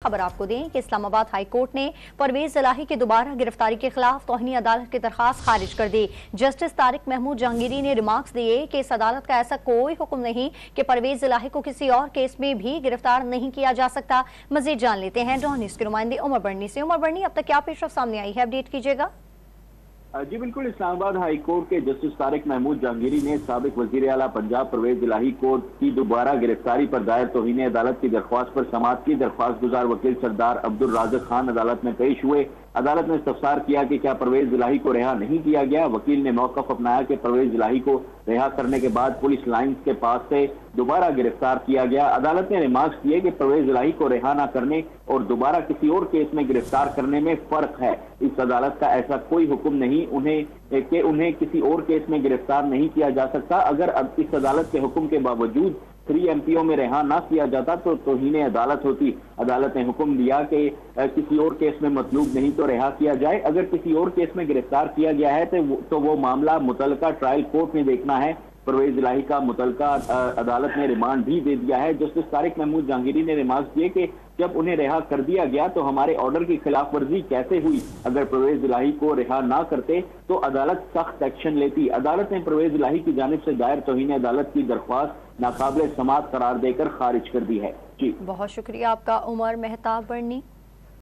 खबर आपको दें कि इस्लामाबाद हाई कोर्ट ने परवेज इलाही की दोबारा गिरफ्तारी के खिलाफ तौहीनी अदालत की दरखास्त खारिज कर दी। जस्टिस तारिक महमूद जहांगीरी ने रिमार्क्स दिए कि इस अदालत का ऐसा कोई हुक्म नहीं कि परवेज इलाही को किसी और केस में भी गिरफ्तार नहीं किया जा सकता। मजीद जान लेते हैं डॉन न्यूज़ के नुमाइंदे उमर बर्नी से। उमर बर्नी, अब तक क्या पेशरफ सामने आई है, अपडेट कीजिएगा। जी बिल्कुल, इस्लामाबाद हाई कोर्ट के जस्टिस तारिक महमूद जहांगीरी ने साबिक वजीर आला पंजाब परवेज इलाही को की दोबारा गिरफ्तारी पर दायर तौहीन अदालत की दरख्वास्त पर समाअत की। दरख्वास्त गुजार वकील सरदार अब्दुल राज़िक खान अदालत में पेश हुए। अदालत ने इस्तफसार किया कि क्या परवेज इलाही को रिहा नहीं किया गया। वकील ने मौक़िफ़ अपनाया कि परवेज इलाही को रिहा करने के बाद पुलिस लाइन्स के पास से दोबारा गिरफ्तार किया गया। अदालत ने रिमार्क्स किए कि परवेज इलाही को रिहा न करने और दोबारा किसी और केस में गिरफ्तार करने में फर्क है। इस अदालत का ऐसा कोई हुक्म नहीं उन्हें किसी और केस में गिरफ्तार नहीं किया जा सकता। अगर अब इस अदालत के हुक्म के बावजूद 3 MPO में रिहा ना किया जाता तो तौहीन अदालत होती। अदालत ने हुक्म दिया कि किसी और केस में मतलूब नहीं तो रिहा किया जाए। अगर किसी और केस में गिरफ्तार किया गया है तो वो मामला मुतलका ट्रायल कोर्ट में देखना है। परवेज इलाही का मुतलका अदालत ने रिमांड भी दे दिया है। जस्टिस तारिक महमूद जहांगीरी ने रिमार्क्स दिए कि जब उन्हें रिहा कर दिया गया तो हमारे ऑर्डर की खिलाफ वर्जी कैसे हुई। अगर परवेज इलाही को रिहा ना करते तो अदालत सख्त एक्शन लेती। अदालत ने परवेज इलाही की जानिब से दायर तौहीन अदालत की दरख्वास्त नाकाबिल समाअत करार देकर खारिज कर दी है। जी बहुत शुक्रिया आपका उमर मेहताब बर्नी।